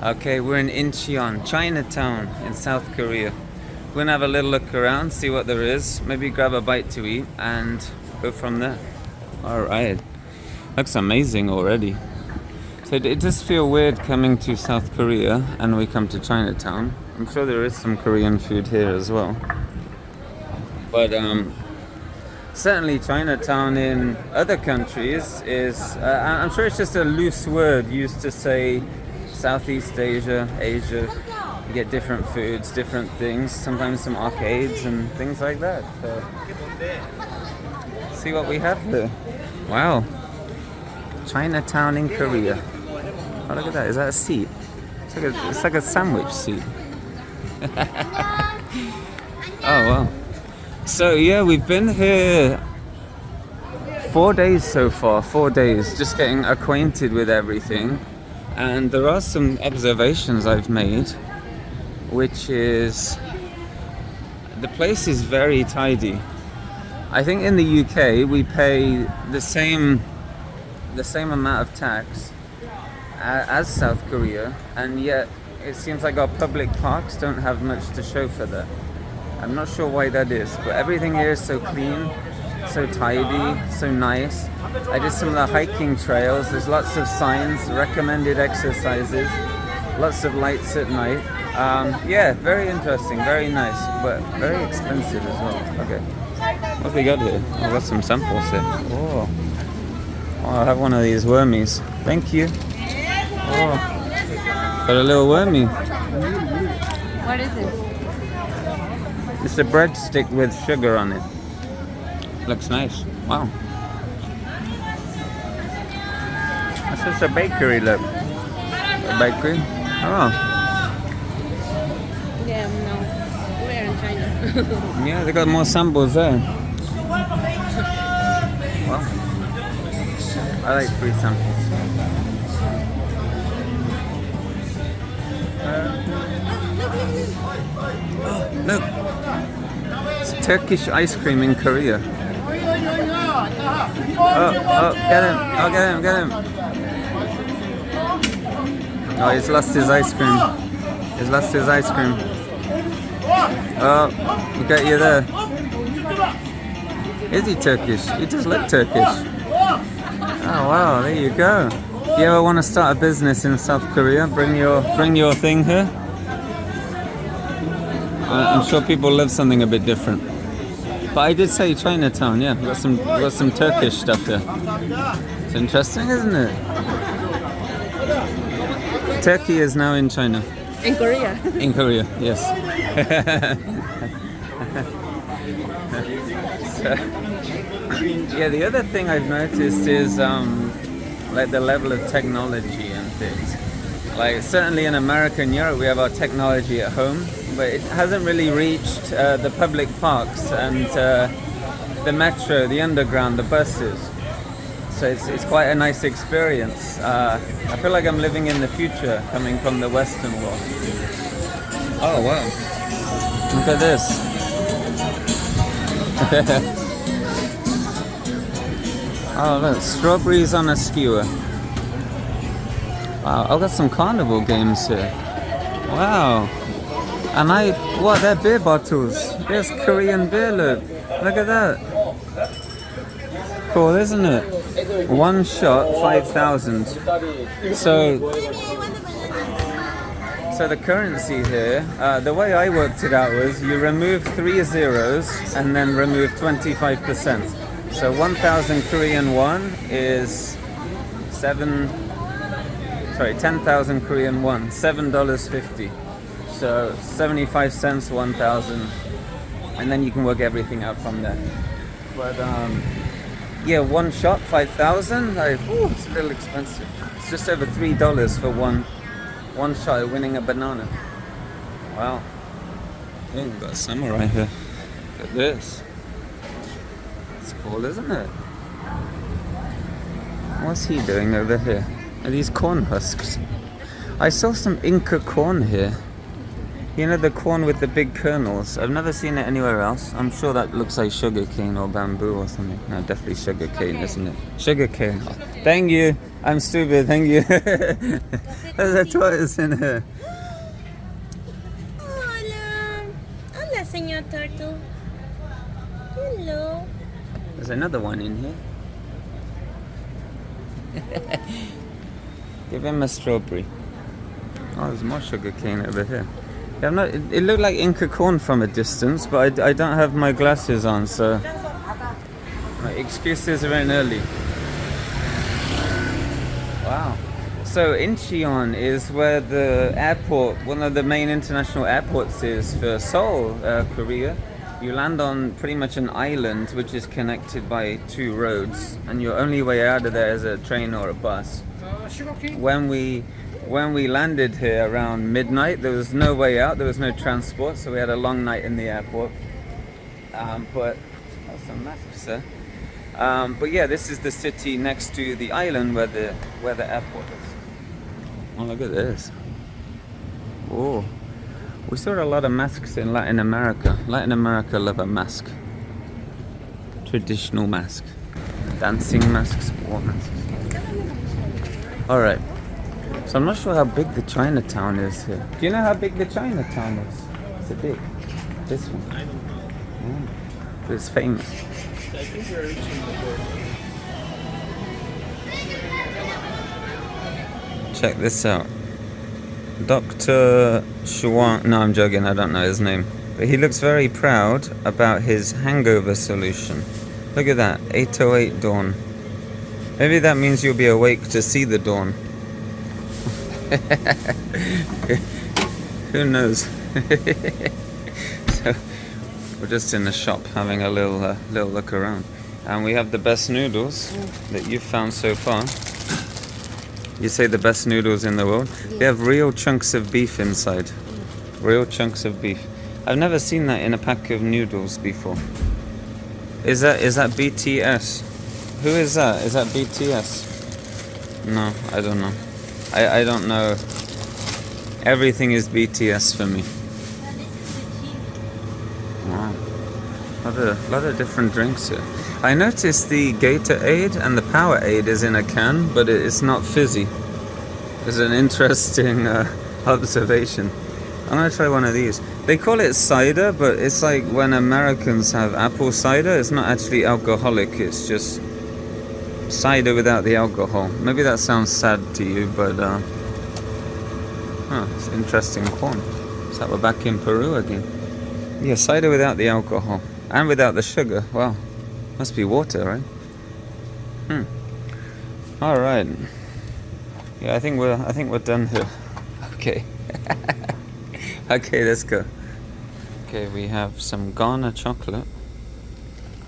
Okay, we're in Incheon, Chinatown in South Korea. We're gonna have a little look around, see what there is, maybe grab a bite to eat and go from there. Alright, looks amazing already. So it does feel weird coming to South Korea and we come to Chinatown. I'm sure there is some Korean food here as well. But certainly Chinatown in other countries is, I'm sure it's just a loose word used to say Southeast Asia, Asia. You get different foods, different things, sometimes some arcades and things like that. So, see what we have here. Wow. Chinatown in Korea. Oh, look at that. Is that a seat? It's like a sandwich seat. Oh, wow. So, yeah, we've been here 4 days so far. 4 days, just getting acquainted with everything. And there are some observations I've made, which is the place is very tidy. I think in the UK we pay the same amount of tax as South Korea, and yet it seems like our public parks don't have much to show for that. I'm not sure why that is, but everything here is so clean, so tidy, so nice. I did some of the hiking trails. There's lots of signs, recommended exercises, lots of lights at night. Yeah, very interesting, very nice, but very expensive as well. Okay, what have we got here? I've got some samples here. Oh, I'll have one of these wormies. Thank you. Oh, got a little wormy. What is it? It's a breadstick with sugar on it. Looks nice. Wow. That's just a bakery, look. A bakery? Oh. Yeah, no. We're in China. Yeah, they got more samples there. Well, I like free samples. Oh, look. It's Turkish ice cream in Korea. Oh, get him. Oh, he's lost his ice cream. Oh, we'll get you there. Is he Turkish? He does look Turkish. Oh, wow, there you go. If you ever want to start a business in South Korea, bring your thing here. I'm sure people love something a bit different. But I did say Chinatown, yeah. We've got some Turkish stuff here. It's interesting, isn't it? Turkey is now in China. In Korea. In Korea, yes. So, yeah, the other thing I've noticed is like the level of technology and things. Like certainly in America and Europe we have our technology at home, but it hasn't really reached the public parks and the metro, the underground, the buses. So it's quite a nice experience. I feel like I'm living in the future, coming from the Western world. Oh wow! Look at this. Oh look, strawberries on a skewer. Wow, I've got some carnival games here. Wow. And they're beer bottles. There's Korean beer, look at that. Cool, isn't it? One shot, 5,000. So the currency here, the way I worked it out was you remove 3 zeros and then remove 25%. So 1,000 Korean won is 10,000 Korean won, $7.50. So 75 cents, 1,000, and then you can work everything out from there. But yeah, one shot, 5,000. It's a little expensive. It's just over $3 for one shot of winning a banana. Wow. Oh, we've got a samurai here. Look at this. It's cool, isn't it? What's he doing over here? Are these corn husks? I saw some Inca corn here. You know the corn with the big kernels? I've never seen it anywhere else. I'm sure that looks like sugar cane or bamboo or something. No, definitely sugar cane, isn't it? Sugar cane. Oh, thank you. I'm stupid. Thank you. There's a tortoise in here. Hola. Hola, señor turtle. Hello. There's another one in here. Give him a strawberry. Oh, there's more sugar cane over here. Yeah, it looked like Inca corn from a distance, but I don't have my glasses on, so my excuses are in early. Wow. So Incheon is where the airport, one of the main international airports is for Seoul, Korea. You land on pretty much an island which is connected by 2 roads, and your only way out of there is a train or a bus. When we landed here around midnight, there was no way out, there was no transport, so we had a long night in the airport. But that's some massive, sir. But yeah, this is the city next to the island where the airport is. Oh, look at this. Oh, we saw a lot of masks in Latin America. Latin America love a mask. Traditional mask. Dancing masks, war masks. Alright. So I'm not sure how big the Chinatown is here. Do you know how big the Chinatown is? Is it big? This one? I don't know. But it's famous. I think we're reaching the Check this out. Dr. Shuang. No, I'm joking. I don't know his name. But he looks very proud about his hangover solution. Look at that. 8:08 dawn. Maybe that means you'll be awake to see the dawn. Who knows? So we're just in the shop having a little look around, and we have the best noodles that you've found so far. You say the best noodles in the world? Yeah. They have real chunks of beef inside. Real chunks of beef. I've never seen that in a pack of noodles before. Is that BTS? Who is that? Is that BTS? No, I don't know. I don't know. Everything is BTS for me. Wow. A lot of different drinks here. I noticed the Gatorade and the Powerade is in a can, but it's not fizzy. It's an interesting observation. I'm gonna try one of these. They call it cider, but it's like when Americans have apple cider, it's not actually alcoholic, it's just cider without the alcohol. Maybe that sounds sad to you, but it's interesting corn. So we're back in Peru again. Yeah, cider without the alcohol and without the sugar. Wow, must be water, right? All right. Yeah, I think we're done here. Okay. Okay, let's go. Okay, we have some Ghana chocolate,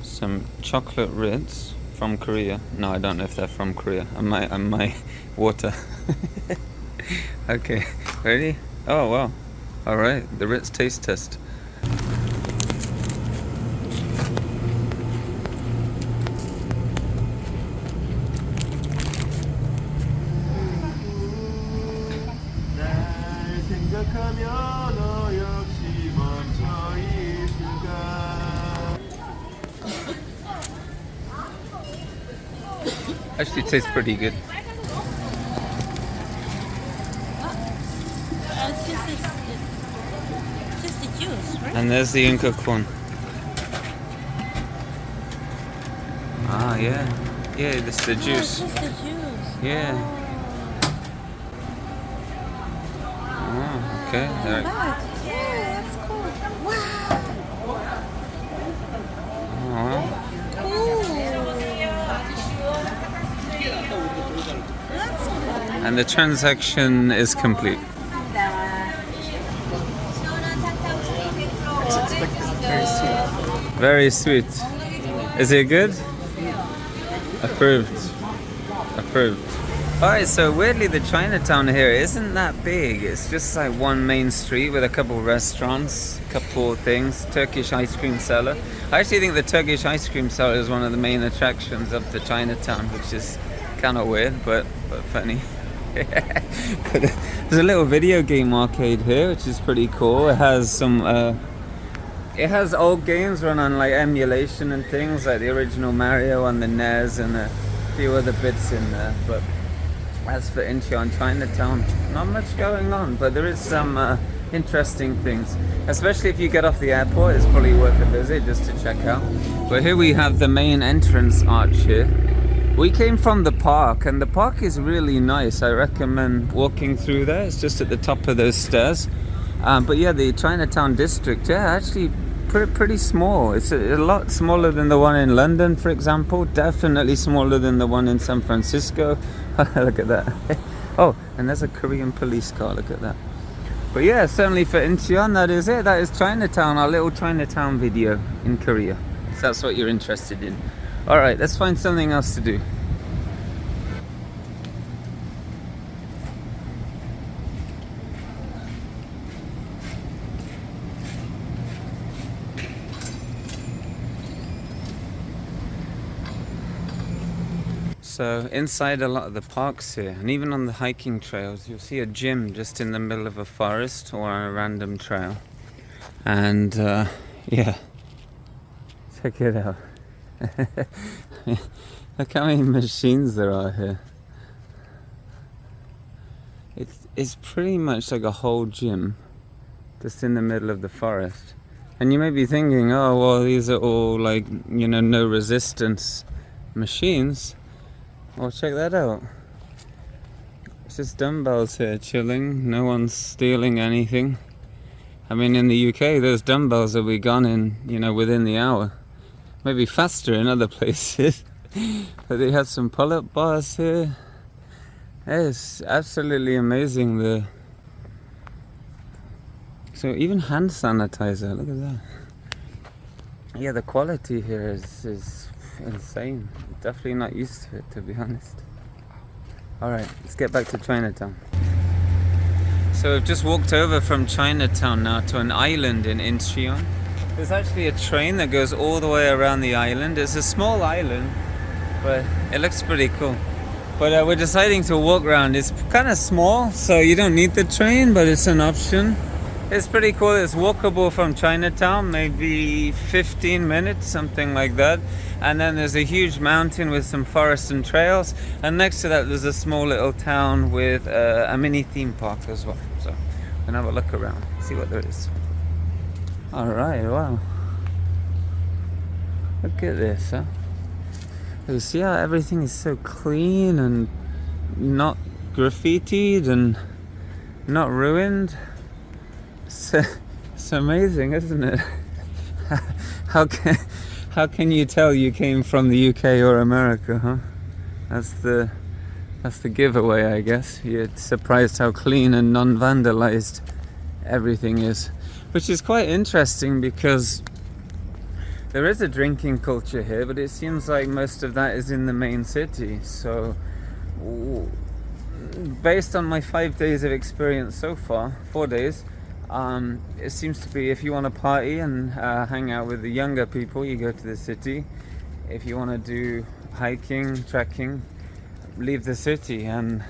some chocolate Ritz from Korea. No, I don't know if they're from Korea. I might water. Okay, ready? Oh wow! All right, the Ritz taste test. Actually, it tastes pretty good. It's just the juice, right? And there's the Inca corn. Ah, yeah. Yeah, this is the juice. It's just the juice. Yeah. Oh, okay. There. Yeah, that's cool. Wow. Oh, wow. Cool. That's cool. And the transaction is complete. Very sweet. Is it good? Approved. Approved. Alright, so weirdly the Chinatown here isn't that big. It's just like one main street with a couple restaurants, couple things, Turkish ice cream seller. I actually think the Turkish ice cream seller is one of the main attractions of the Chinatown, which is kind of weird, but funny. But there's a little video game arcade here, which is pretty cool. It has some it has old games run on like emulation and things, like the original Mario on the NES and a few other bits in there. But as for Incheon Chinatown, not much going on, but there is some interesting things. Especially if you get off the airport, it's probably worth a visit just to check out. But here we have the main entrance arch here. We came from the park, and the park is really nice. I recommend walking through there. It's just at the top of those stairs. But yeah, the Chinatown district, yeah, actually pretty small. It's a lot smaller than the one in London, for example. Definitely smaller than the one in San Francisco. Look at that. Oh, and there's a Korean police car. Look at that. But yeah, certainly for Incheon, that is it. That is Chinatown, our little Chinatown video in Korea. If that's what you're interested in. Alright, let's find something else to do. So inside a lot of the parks here, and even on the hiking trails, you'll see a gym just in the middle of a forest or on a random trail. And yeah, check it out. Look how many machines there are here. It's pretty much like a whole gym just in the middle of the forest. And you may be thinking, oh well, these are all like, you know, no resistance machines. Well, check that out. It's just dumbbells here chilling. No one's stealing anything. I mean, in the UK, those dumbbells will be gone in, you know, within the hour. Maybe faster in other places. But they have some pull-up bars here. It's absolutely amazing. So even hand sanitizer, look at that. Yeah, the quality here is insane. Definitely not used to it, to be honest. Alright, let's get back to Chinatown. So we've just walked over from Chinatown now to an island in Incheon. There's actually a train that goes all the way around the island. It's a small island, but it looks pretty cool. But we're deciding to walk around. It's kind of small, so you don't need the train, but it's an option. It's pretty cool. It's walkable from Chinatown, maybe 15 minutes, something like that. And then there's a huge mountain with some forest and trails. And next to that, there's a small little town with a mini theme park as well. So we're gonna have a look around, see what there is. All right, wow. Look at this, huh? You see how everything is so clean and not graffitied and not ruined? It's amazing, isn't it? How can you tell you came from the UK or America, huh? That's the giveaway, I guess. You're surprised how clean and non-vandalized everything is, which is quite interesting because there is a drinking culture here, but it seems like most of that is in the main city. So based on my 5 days of experience so far, 4 days, it seems to be if you want to party and hang out with the younger people, you go to the city. If you want to do hiking, trekking, leave the city. And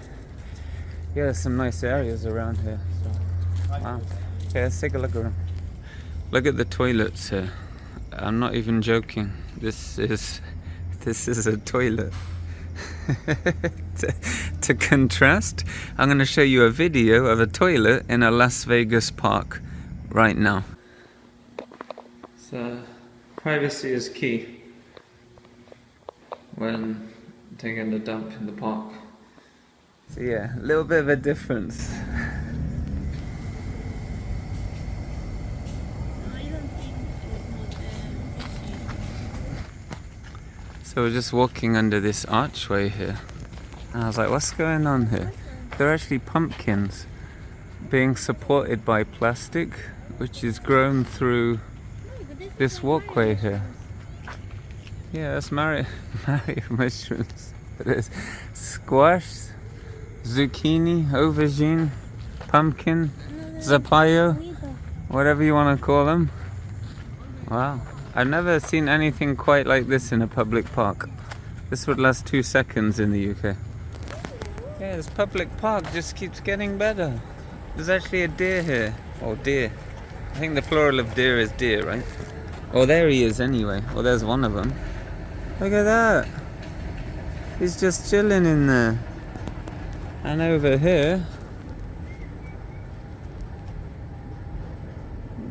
yeah, there's some nice areas around here. So, wow. Okay, let's take a look around. Look at the toilets here. I'm not even joking. This is a toilet. To contrast, I'm going to show you a video of a toilet in a Las Vegas park right now. So, privacy is key when taking a dump in the park. So yeah, a little bit of a difference. So we're just walking under this archway here. And I was like, what's going on here? They're actually pumpkins being supported by plastic, which is grown through this walkway here. Yeah, that's Mario mushrooms. There's squash, zucchini, aubergine, pumpkin, zapallo, whatever you want to call them. Wow. I've never seen anything quite like this in a public park. This would last 2 seconds in the UK. Yeah, this public park just keeps getting better. There's actually a deer here. Or deer. I think the plural of deer is deer, right? Oh, there he is anyway. Well, there's one of them. Look at that. He's just chilling in there. And over here,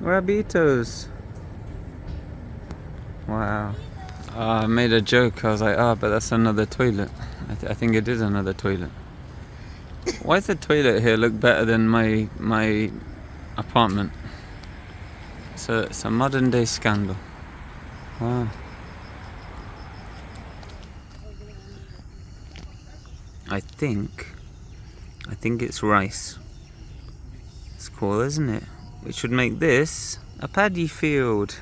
rabitos. Wow. I made a joke. I was like, but that's another toilet. I think it is another toilet. Why does the toilet here look better than my apartment? So it's a modern day scandal. Wow. I think it's rice. It's cool, isn't it? We should make this a paddy field.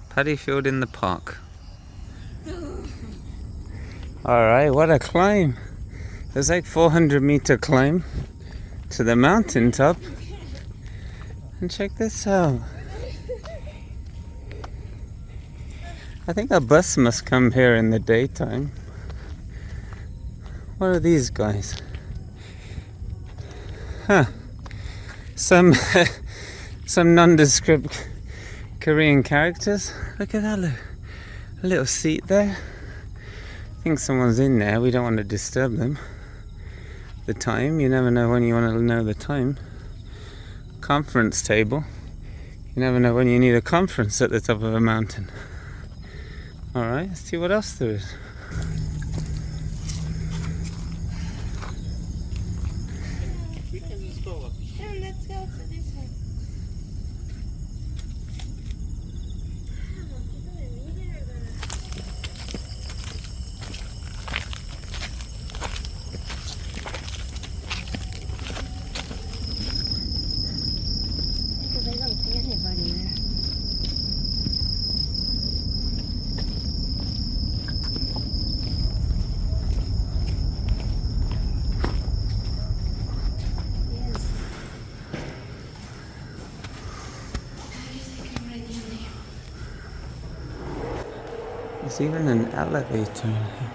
Paddy field in the park. Alright, what a climb. There's like 400-meter climb to the mountaintop. And check this out. I think a bus must come here in the daytime. What are these guys? Huh. Some nondescript Korean characters. Look at that, look. A little seat there. I think someone's in there. We don't want to disturb them. The time, you never know when you want to know the time. Conference table. You never know when you need a conference at the top of a mountain. Alright, let's see what else there is. We can just go up. Sure, let's go to this one. Because I don't see anybody there. There's even an elevator in here.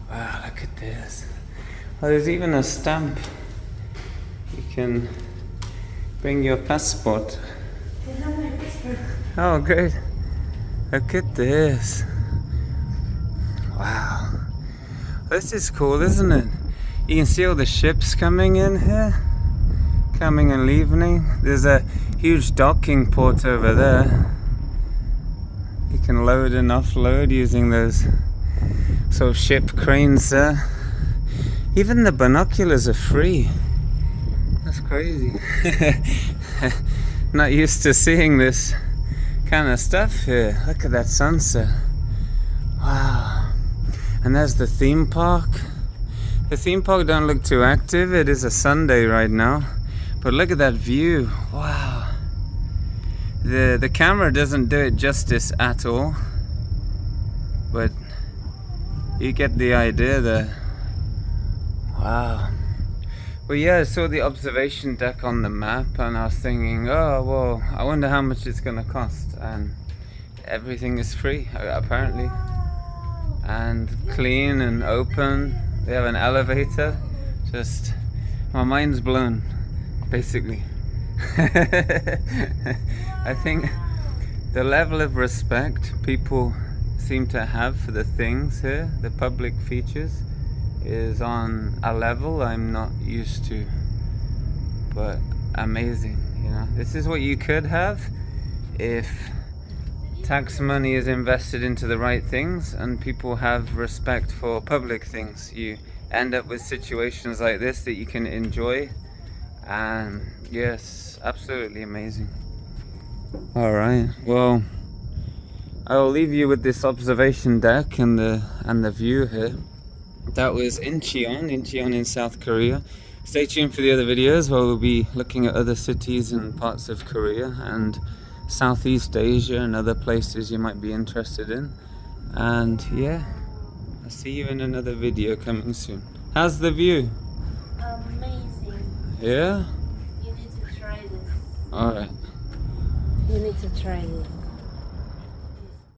Wow, look at this. Oh, there's even a stamp. You can bring your passport. Oh, great. Look at this. Wow. This is cool, isn't it? You can see all the ships coming in here. Coming and leaving. There's a huge docking port over there. You can load and offload using those sort of ship cranes there. Even the binoculars are free. That's crazy. Not used to seeing this kind of stuff here. Look at that sunset. Wow. And there's the theme park. The theme park don't look too active. It is a Sunday right now. But look at that view. Wow. The camera doesn't do it justice at all. But you get the idea there. Wow. Well, yeah, I saw the observation deck on the map and I was thinking, oh, well, I wonder how much it's going to cost. And everything is free, apparently. And clean and open. They have an elevator. Just, my mind's blown. Basically. I think the level of respect people seem to have for the things here, the public features, is on a level I'm not used to. But amazing, you know. This is what you could have if tax money is invested into the right things and people have respect for public things. You end up with situations like this that you can enjoy. And yes, absolutely amazing. Alright, well, I will leave you with this observation deck and the view here. That was Incheon in South Korea. Stay tuned for the other videos where we'll be looking at other cities and parts of Korea and Southeast Asia and other places you might be interested in. And yeah, I'll see you in another video coming soon. How's the view? Amazing. Yeah? You need to try this. Alright. You need to try it.